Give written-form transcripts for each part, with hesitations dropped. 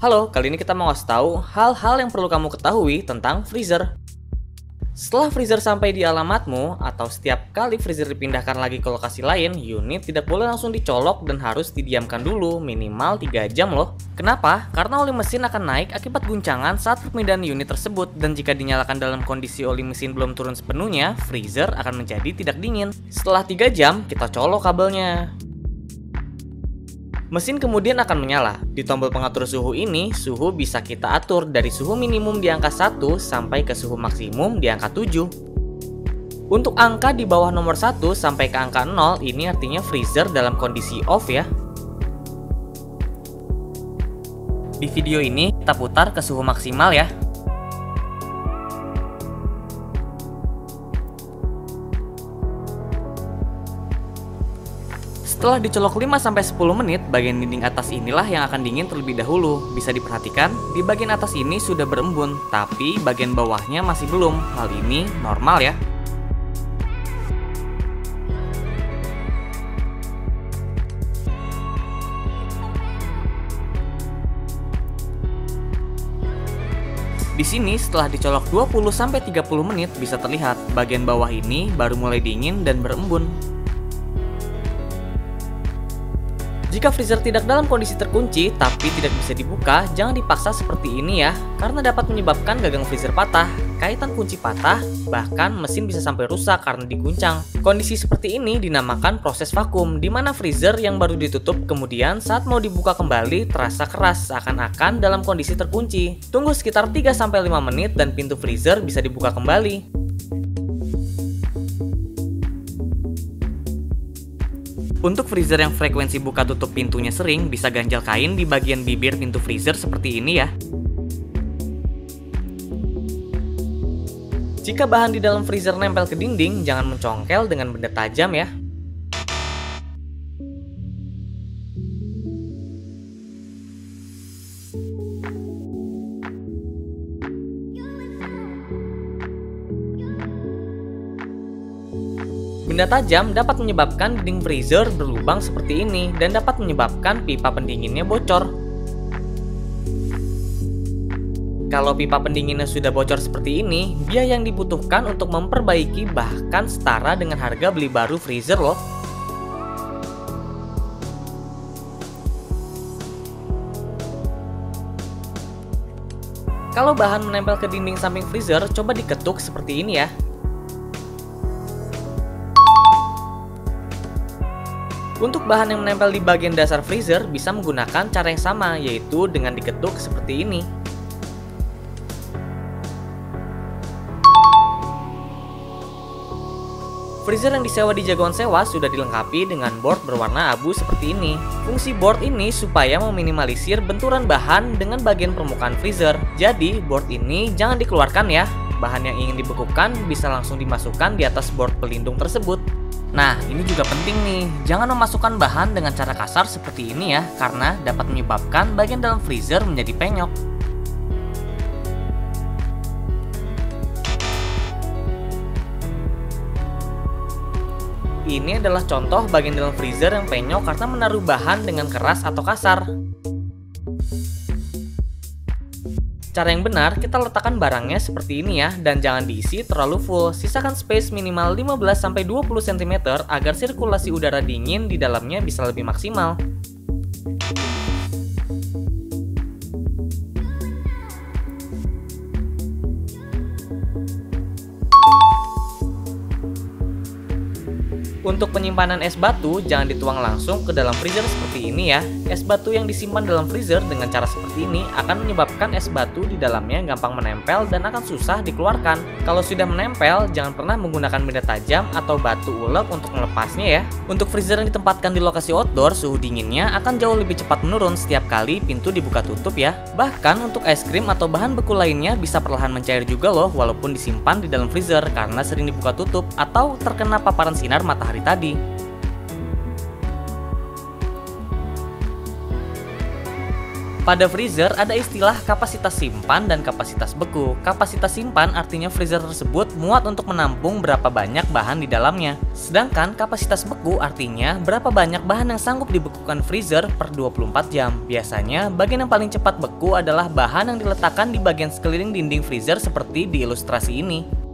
Halo, kali ini kita mau ngasih tahu hal-hal yang perlu kamu ketahui tentang freezer. Setelah freezer sampai di alamatmu, atau setiap kali freezer dipindahkan lagi ke lokasi lain, unit tidak boleh langsung dicolok dan harus didiamkan dulu minimal 3 jam loh. Kenapa? Karena oli mesin akan naik akibat guncangan saat perpindahan unit tersebut, dan jika dinyalakan dalam kondisi oli mesin belum turun sepenuhnya, freezer akan menjadi tidak dingin. Setelah 3 jam, kita colok kabelnya. Mesin kemudian akan menyala. Di tombol pengatur suhu ini, suhu bisa kita atur dari suhu minimum di angka 1 sampai ke suhu maksimum di angka 7. Untuk angka di bawah nomor 1 sampai ke angka 0, ini artinya freezer dalam kondisi off ya. Di video ini kita putar ke suhu maksimal ya. Setelah dicolok 5-10 menit, bagian dinding atas inilah yang akan dingin terlebih dahulu. Bisa diperhatikan, di bagian atas ini sudah berembun, tapi bagian bawahnya masih belum. Hal ini normal ya. Di sini setelah dicolok 20-30 menit bisa terlihat bagian bawah ini baru mulai dingin dan berembun. Jika freezer tidak dalam kondisi terkunci tapi tidak bisa dibuka, jangan dipaksa seperti ini ya, karena dapat menyebabkan gagang freezer patah, kaitan kunci patah, bahkan mesin bisa sampai rusak karena diguncang. Kondisi seperti ini dinamakan proses vakum, di mana freezer yang baru ditutup kemudian saat mau dibuka kembali terasa keras seakan-akan dalam kondisi terkunci. Tunggu sekitar 3-5 menit dan pintu freezer bisa dibuka kembali. Untuk freezer yang frekuensi buka tutup pintunya sering, bisa ganjal kain di bagian bibir pintu freezer seperti ini ya. Jika bahan di dalam freezer nempel ke dinding, jangan mencongkel dengan benda tajam ya. Benda tajam dapat menyebabkan dinding freezer berlubang seperti ini dan dapat menyebabkan pipa pendinginnya bocor. Kalau pipa pendinginnya sudah bocor seperti ini, biaya yang dibutuhkan untuk memperbaiki bahkan setara dengan harga beli baru freezer loh. Kalau bahan menempel ke dinding samping freezer, coba diketuk seperti ini ya. Untuk bahan yang menempel di bagian dasar freezer bisa menggunakan cara yang sama, yaitu dengan diketuk seperti ini. Freezer yang disewa di Jagoan Sewa sudah dilengkapi dengan board berwarna abu seperti ini. Fungsi board ini supaya meminimalisir benturan bahan dengan bagian permukaan freezer. Jadi board ini jangan dikeluarkan ya. Bahan yang ingin dibekukan bisa langsung dimasukkan di atas board pelindung tersebut. Nah, ini juga penting nih, jangan memasukkan bahan dengan cara kasar seperti ini ya, karena dapat menyebabkan bagian dalam freezer menjadi penyok. Ini adalah contoh bagian dalam freezer yang penyok karena menaruh bahan dengan keras atau kasar. Cara yang benar, kita letakkan barangnya seperti ini ya, dan jangan diisi terlalu full. Sisakan space minimal 15-20 cm agar sirkulasi udara dingin di dalamnya bisa lebih maksimal. Untuk penyimpanan es batu, jangan dituang langsung ke dalam freezer seperti ini ya. Es batu yang disimpan dalam freezer dengan cara seperti ini akan menyebabkan es batu di dalamnya gampang menempel dan akan susah dikeluarkan. Kalau sudah menempel, jangan pernah menggunakan benda tajam atau batu ulek untuk melepasnya ya. Untuk freezer yang ditempatkan di lokasi outdoor, suhu dinginnya akan jauh lebih cepat menurun setiap kali pintu dibuka tutup ya. Bahkan untuk es krim atau bahan beku lainnya bisa perlahan mencair juga loh walaupun disimpan di dalam freezer karena sering dibuka tutup atau terkena paparan sinar matahari tadi. Pada freezer ada istilah kapasitas simpan dan kapasitas beku. Kapasitas simpan artinya freezer tersebut muat untuk menampung berapa banyak bahan di dalamnya. Sedangkan kapasitas beku artinya berapa banyak bahan yang sanggup dibekukan freezer per 24 jam. Biasanya bagian yang paling cepat beku adalah bahan yang diletakkan di bagian sekeliling dinding freezer seperti di ilustrasi ini.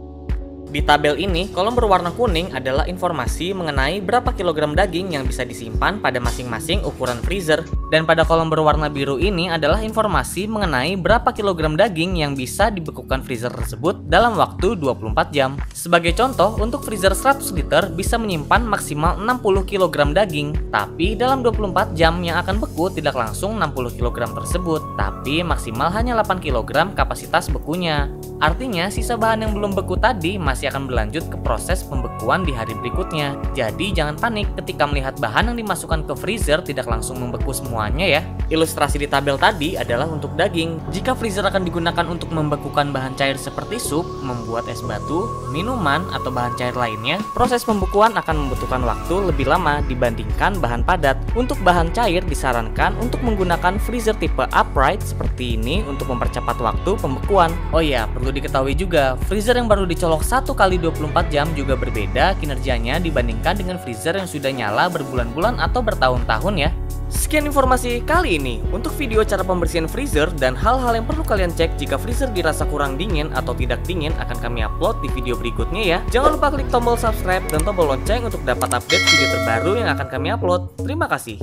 Di tabel ini, kolom berwarna kuning adalah informasi mengenai berapa kilogram daging yang bisa disimpan pada masing-masing ukuran freezer. Dan pada kolom berwarna biru ini adalah informasi mengenai berapa kilogram daging yang bisa dibekukan freezer tersebut dalam waktu 24 jam. Sebagai contoh, untuk freezer 100 liter bisa menyimpan maksimal 60 kg daging. Tapi dalam 24 jam yang akan beku tidak langsung 60 kg tersebut, tapi maksimal hanya 8 kg kapasitas bekunya. Artinya, sisa bahan yang belum beku tadi masih akan berlanjut ke proses pembekuan di hari berikutnya. Jadi jangan panik ketika melihat bahan yang dimasukkan ke freezer tidak langsung membeku semuanya ya. Ilustrasi di tabel tadi adalah untuk daging. Jika freezer akan digunakan untuk membekukan bahan cair seperti sup, membuat es batu, minuman, atau bahan cair lainnya, proses pembekuan akan membutuhkan waktu lebih lama dibandingkan bahan padat. Untuk bahan cair disarankan untuk menggunakan freezer tipe upright seperti ini untuk mempercepat waktu pembekuan. Oh iya, perlu diketahui juga, freezer yang baru dicolok 1 kali 24 jam juga berbeda kinerjanya dibandingkan dengan freezer yang sudah nyala berbulan-bulan atau bertahun-tahun ya. Sekian informasi kali ini. Untuk video cara pembersihan freezer dan hal-hal yang perlu kalian cek jika freezer dirasa kurang dingin atau tidak dingin akan kami upload di video berikutnya ya. Jangan lupa klik tombol subscribe dan tombol lonceng untuk dapat update video terbaru yang akan kami upload. Terima kasih.